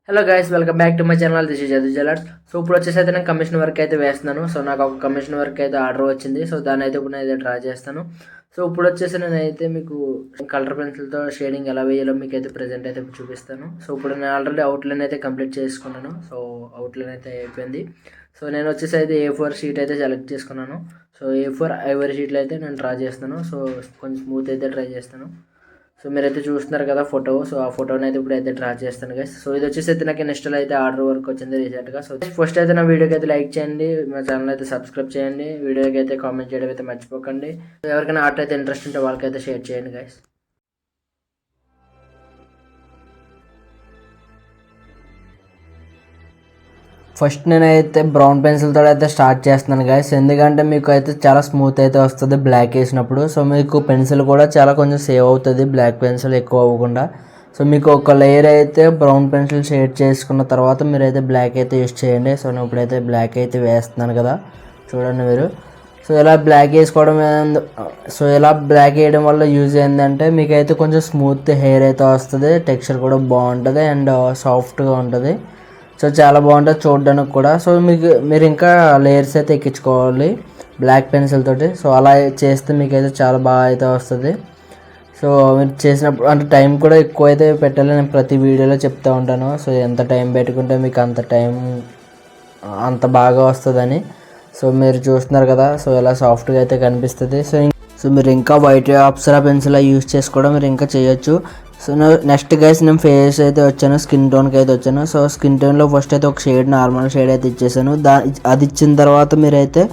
Hello guys, welcome back to my channel. This is జదు జలర్స్. So ఇప్పుడు వచ్చేసి అయితే నేను కమిషన్ వర్క్ అయితే వేస్తున్నాను. సో నాకు ఒక కమిషన్ వర్క్ అయితే ఆర్డర్ వచ్చింది. సో దాన్ని అయితే ఇప్పుడు నేను డ్రా చేస్తాను. సో ఇప్పుడు వచ్చేసి నేనైతే మీకు కలర్ పెన్సిల్తో షేడింగ్ ఎలా వేయాలో మీకు అయితే ప్రెజెంట్ అయితే చూపిస్తాను. సో ఇప్పుడు నేను ఆల్రెడీ అవుట్లైన్ అయితే కంప్లీట్ చేసుకున్నాను. సో అవుట్లైన్ అయితే అయిపోయింది. సో నేను వచ్చేసి అయితే A4 షీట్ అయితే సెలెక్ట్ చేసుకున్నాను. సో A4 ఐవరీ షీట్లో అయితే నేను డ్రా చేస్తాను. సో కొంచెం స్మూత్ అయితే ట్రై చేస్తాను. సో మీరైతే చూస్తున్నారు కదా ఫోటో. సో ఆ ఫోటోని అయితే ఇప్పుడు అయితే డ్రా చేస్తాను గైస్. సో ఇది వచ్చేసి అయితే నాకు నెక్స్ట్ అయితే ఆర్డర్ వర్క్ వచ్చింది రీసెంట్గా. సో ఫస్ట్ అయితే నా వీడియోకి అయితే లైక్ చేయండి, మా ఛానల్ అయితే సబ్స్క్రైబ్ చేయండి, వీడియోకి అయితే కామెంట్ చేయడం అయితే మర్చిపోకండి. ఎవరికైనా ఆర్ట్ అయితే ఇంట్రెస్ట్ ఉంటే వాళ్ళకైతే షేర్ చేయండి గైస్. ఫస్ట్ నేనైతే బ్రౌన్ పెన్సిల్తో అయితే స్టార్ట్ చేస్తున్నాను గైస్. ఎందుకంటే మీకు అయితే చాలా స్మూత్ అయితే వస్తుంది బ్లాక్ వేసినప్పుడు. సో మీకు పెన్సిల్ కూడా చాలా కొంచెం సేవ్ అవుతుంది, బ్లాక్ పెన్సిల్ ఎక్కువ అవ్వకుండా. సో మీకు ఒక లేయర్ అయితే బ్రౌన్ పెన్సిల్ షేడ్ చేసుకున్న తర్వాత మీరైతే బ్లాక్ అయితే యూస్ చేయండి. సో నేను ఇప్పుడైతే బ్లాక్ అయితే వేస్తున్నాను కదా, చూడండి మీరు. సో ఇలా బ్లాక్ వేసుకోవడం ఇలా బ్లాక్ వేయడం వల్ల యూజ్ ఏంటంటే మీకైతే కొంచెం స్మూత్ హెయిర్ అయితే వస్తుంది, టెక్స్చర్ కూడా బాగుంటుంది అండ్ సాఫ్ట్గా ఉంటుంది. సో చాలా బాగుంటుంది చూడడానికి కూడా. సో మీరు ఇంకా లేయర్స్ అయితే ఎక్కించుకోవాలి బ్లాక్ పెన్సిల్ తోటి. సో అలా చేస్తే మీకు అయితే చాలా బాగా అయితే వస్తుంది. సో మీరు చేసినప్పుడు అంటే టైం కూడా ఎక్కువ అయితే పెట్టాలి, నేను ప్రతి వీడియోలో చెప్తూ ఉంటాను. సో ఎంత టైం పెట్టుకుంటే మీకు అంత టైం అంత బాగా వస్తుందని. సో మీరు చూస్తున్నారు కదా, సో ఇలా సాఫ్ట్గా అయితే కనిపిస్తుంది. సో మీరు ఇంకా వైట్ అప్సరా పెన్సిల్ యూజ్ చేసుకోవడం మీరు ఇంకా చేయొచ్చు. సో నెక్స్ట్ గైస్ నేను ఫేస్ అయితే వచ్చాను, స్కిన్ టోన్కి అయితే వచ్చాను. సో స్కిన్ టోన్లో ఫస్ట్ అయితే ఒక షేడ్ నార్మల్ షేడ్ అయితే ఇచ్చేసాను. అది ఇచ్చిన తర్వాత మీరైతే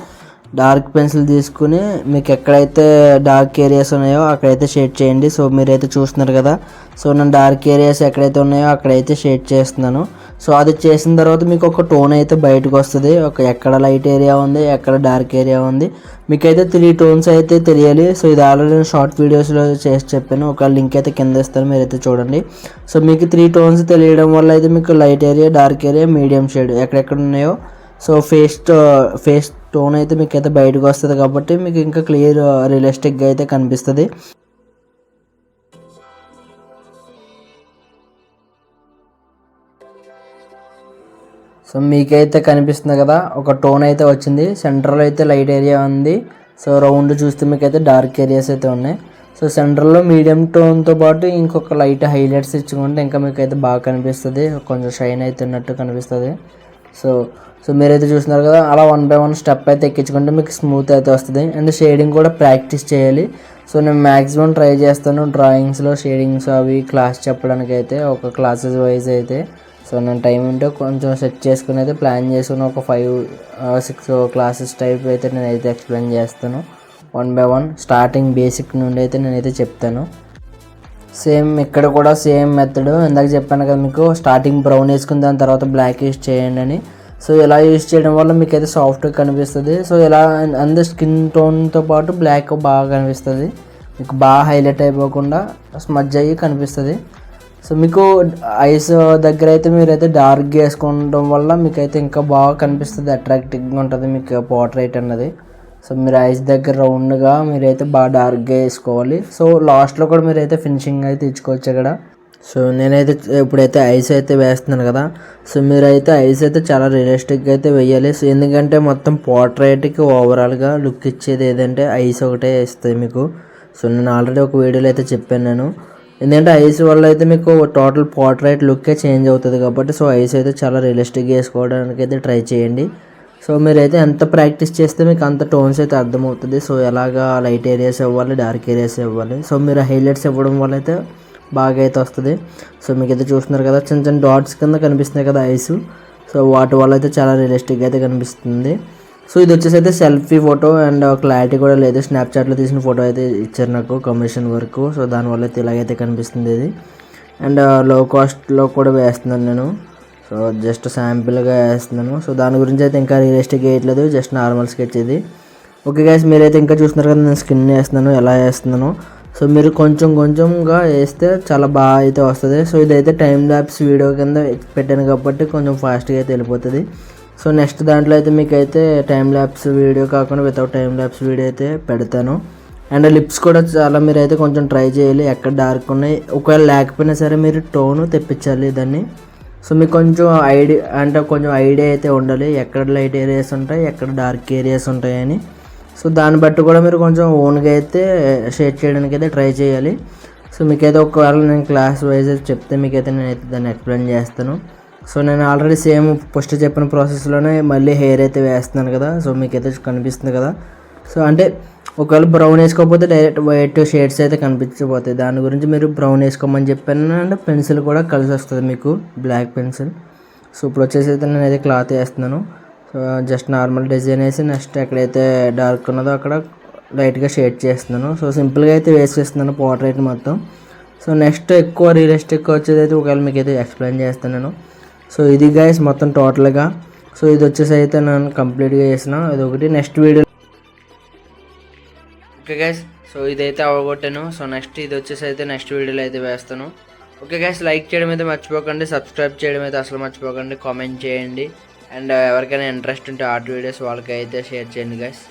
డార్క్ పెన్సిల్ తీసుకుని మీకు ఎక్కడైతే డార్క్ ఏరియాస్ ఉన్నాయో అక్కడైతే షేడ్ చేయండి. సో మీరైతే చూస్తున్నారు కదా, సో నేను డార్క్ ఏరియాస్ ఎక్కడైతే ఉన్నాయో అక్కడైతే షేడ్ చేస్తున్నాను. సో అది చేసిన తర్వాత మీకు ఒక టోన్ అయితే బయటకు వస్తుంది, ఎక్కడ లైట్ ఏరియా ఉంది, ఎక్కడ డార్క్ ఏరియా ఉంది. మీకైతే 3 టోన్స్ అయితే తెలియాలి. సో ఇది ఆల్రెడీ నేను షార్ట్ వీడియోస్లో చేసి చెప్పాను, ఒక లింక్ అయితే కింద ఇస్తాను, మీరైతే చూడండి. సో మీకు 3 టోన్స్ తెలియడం వల్ల అయితే మీకు light area, dark area, medium shade ఎక్కడెక్కడ ఉన్నాయో సో ఫేస్ టోన్ అయితే మీకు అయితే బయటకు వస్తుంది కాబట్టి మీకు ఇంకా క్లియర్ రియలిస్టిక్గా అయితే కనిపిస్తుంది. సో మీకైతే కనిపిస్తుంది కదా, ఒక టోన్ అయితే వచ్చింది, సెంటర్లో అయితే లైట్ ఏరియా ఉంది. సో రౌండ్ చూస్తే మీకైతే డార్క్ ఏరియాస్ అయితే ఉన్నాయి. సో సెంటర్లో మీడియం టోన్తో పాటు ఇంకొక లైట్ హైలైట్స్ ఇచ్చుకుంటే ఇంకా మీకైతే బాగా కనిపిస్తుంది, కొంచెం షైన్ అయితే ఉన్నట్టు కనిపిస్తుంది. సో మీరైతే చూస్తున్నారు కదా, అలా 1 by 1 స్టెప్ అయితే ఎక్కించుకుంటే మీకు స్మూత్ అయితే వస్తుంది. అండ్ షేడింగ్ కూడా ప్రాక్టీస్ చేయాలి. సో నేను మ్యాక్సిమం ట్రై చేస్తాను డ్రాయింగ్స్లో షేడింగ్స్ అవి క్లాస్ చెప్పడానికి అయితే, ఒక క్లాసెస్ వైజ్ అయితే. సో నేను టైం ఉంటే కొంచెం సెట్ చేసుకుని అయితే ప్లాన్ చేసుకుని ఒక 5-6 క్లాసెస్ టైప్ అయితే నేనైతే ఎక్స్ప్లెయిన్ చేస్తాను 1 by 1 స్టార్టింగ్ బేసిక్ నుండి అయితే నేనైతే చెప్తాను. సేమ్ ఇక్కడ కూడా సేమ్ మెథడ్ ఇందాక చెప్పాను కదా మీకు, స్టార్టింగ్ బ్రౌన్ వేసుకుని దాని తర్వాత బ్లాక్ యూస్ చేయండి అని. సో ఇలా యూస్ చేయడం వల్ల మీకు అయితే సాఫ్ట్గా కనిపిస్తుంది. సో ఇలా అందరు స్కిన్ టోన్తో పాటు బ్లాక్ బాగా కనిపిస్తుంది, మీకు బాగా హైలైట్ అయిపోకుండా స్మజ్ అయ్యి కనిపిస్తుంది. సో మీకు ఐస్ దగ్గర అయితే మీరైతే డార్క్ వేసుకోవడం వల్ల మీకైతే ఇంకా బాగా కనిపిస్తుంది, అట్రాక్టివ్గా ఉంటుంది మీకు పోర్ట్రైట్ అన్నది. సో మీరు ఐస్ దగ్గర రౌండ్గా మీరైతే బాగా డార్క్గా వేసుకోవాలి. సో లాస్ట్లో కూడా మీరైతే ఫినిషింగ్ అయితే ఇచ్చుకోవచ్చు ఇక్కడ. సో నేనైతే ఇప్పుడైతే ఐస్ అయితే వేస్తున్నాను కదా, సో మీరైతే ఐస్ అయితే చాలా రియలిస్టిక్గా అయితే వేయాలి. సో ఎందుకంటే మొత్తం పోర్ట్రైట్కి ఓవరాల్గా లుక్ ఇచ్చేది ఏదంటే ఐస్ ఒకటే ఇస్తుంది మీకు. సో నేను ఆల్రెడీ ఒక వీడియోలో అయితే చెప్పాను నేను, ఎందుకంటే ఐస్ వల్ల అయితే మీకు టోటల్ పోర్ట్రైట్ లుక్కే చేంజ్ అవుతుంది కాబట్టి. సో ఐస్ అయితే చాలా రియలిస్టిక్గా వేసుకోవడానికి అయితే ట్రై చేయండి. సో మీరైతే ఎంత ప్రాక్టీస్ చేస్తే మీకు అంత టోన్స్ అయితే అర్థమవుతుంది. సో ఎలాగా లైట్ ఏరియాస్ ఇవ్వాలి, డార్క్ ఏరియాస్ ఇవ్వాలి. సో మీరు హైలైట్స్ ఇవ్వడం వల్ల అయితే బాగా అయితే వస్తుంది. సో మీకు అయితే చూస్తున్నారు కదా, చిన్న చిన్న డాట్స్ కింద కనిపిస్తున్నాయి కదా ఐస్. సో వాటి వల్ల అయితే చాలా రియలిస్టిక్గా అయితే కనిపిస్తుంది. సో ఇది వచ్చేసి అయితే సెల్ఫీ ఫోటో అండ్ క్లారిటీ కూడా లేదు, స్నాప్చాట్లో తీసిన ఫోటో అయితే ఇచ్చారు నాకు కమిషన్ వరకు. సో దానివల్ల అయితే ఇలాగైతే కనిపిస్తుంది ఇది. అండ్ లో కాస్ట్లో కూడా వేస్తున్నాను నేను, సో జస్ట్ శాంపిల్గా వేస్తున్నాను. సో దాని గురించి అయితే ఇంకా రియలిస్టిక్ వేయట్లేదు, జస్ట్ నార్మల్ స్కెచ్ ఇది. ఓకే గైస్, మీరైతే ఇంకా చూస్తున్నారు కదా నేను స్కిన్ వేస్తున్నాను, ఎలా వేస్తున్నాను. సో మీరు కొంచెంగా వేస్తే చాలా బాగా అయితే వస్తుంది. సో ఇదైతే టైం ల్యాప్స్ వీడియో కింద పెట్టాను కాబట్టి కొంచెం ఫాస్ట్గా అయితే వెళ్ళిపోతుంది. సో నెక్స్ట్ దాంట్లో అయితే మీకైతే టైం ల్యాప్స్ వీడియో కాకుండా వితౌట్ టైం ల్యాప్స్ వీడియో అయితే పెడతాను. అండ్ లిప్స్ కూడా చాలా మీరైతే కొంచెం ట్రై చేయాలి, ఎక్కడ డార్క్ ఉన్నాయి ఒకవేళ లేకపోయినా సరే మీరు టోను తెప్పించాలి దాన్ని. సో మీకు కొంచెం ఐడియా అయితే ఉండాలి ఎక్కడ లైట్ ఏరియాస్ ఉంటాయి, ఎక్కడ డార్క్ ఏరియాస్ ఉంటాయని. సో దాన్ని బట్టి కూడా మీరు కొంచెం ఓన్గా అయితే షేడ్ చేయడానికి అయితే ట్రై చేయాలి. సో మీకైతే ఒకవేళ నేను క్లాస్ వైజ్ చెప్తే మీకైతే నేనైతే దాన్ని ఎక్స్ప్లెయిన్ చేస్తాను. సో నేను ఆల్రెడీ సేమ్ ఫస్ట్ చెప్పిన ప్రాసెస్లోనే మళ్ళీ హెయిర్ అయితే వేస్తున్నాను కదా. సో మీకైతే కనిపిస్తుంది కదా. సో అంటే ఒకవేళ బ్రౌన్ వేసుకోకపోతే డైరెక్ట్ వైట్ షేడ్స్ అయితే కనిపించకపోతాయి. దాని గురించి మీరు బ్రౌన్ వేసుకోమని చెప్పాను. అండ్ పెన్సిల్ కూడా కలిసి వస్తుంది మీకు, బ్లాక్ పెన్సిల్. సో ఇప్పుడు వచ్చేసి అయితే నేను అయితే క్లాత్ వేస్తున్నాను. సో జస్ట్ నార్మల్ డిజైన్ వేసి నెక్స్ట్ ఎక్కడైతే డార్క్ ఉన్నదో అక్కడ లైట్గా షేడ్ చేస్తున్నాను. సో సింపుల్గా అయితే వేసేస్తున్నాను పోర్ట్రైట్ మొత్తం. సో నెక్స్ట్ ఎక్కువ రియలిస్టిక్గా వచ్చేది అయితే ఒకవేళ మీకు అయితే ఎక్స్ప్లెయిన్ చేస్తాను నేను. సో ఇది గైస్ మొత్తం టోటల్గా. సో ఇది వచ్చేసి అయితే నేను కంప్లీట్గా చేసిన ఇది ఒకటి. Next video okay guys, so ఇదైతే అవగొట్టాను. సో నెక్స్ట్ ఇది వచ్చేసి అయితే నెక్స్ట్ వీడియోలో అయితే వేస్తాను. ఓకే గైస్, లైక్ చేయడం అయితే మర్చిపోకండి, సబ్స్క్రైబ్ చేయడం అయితే అసలు మర్చిపోకండి, కామెంట్ చేయండి. అండ్ ఎవరికైనా ఇంట్రెస్ట్ ఉంటే ఆర్ట్ వీడియోస్ వాళ్ళకి అయితే షేర్ చేయండి గైస్.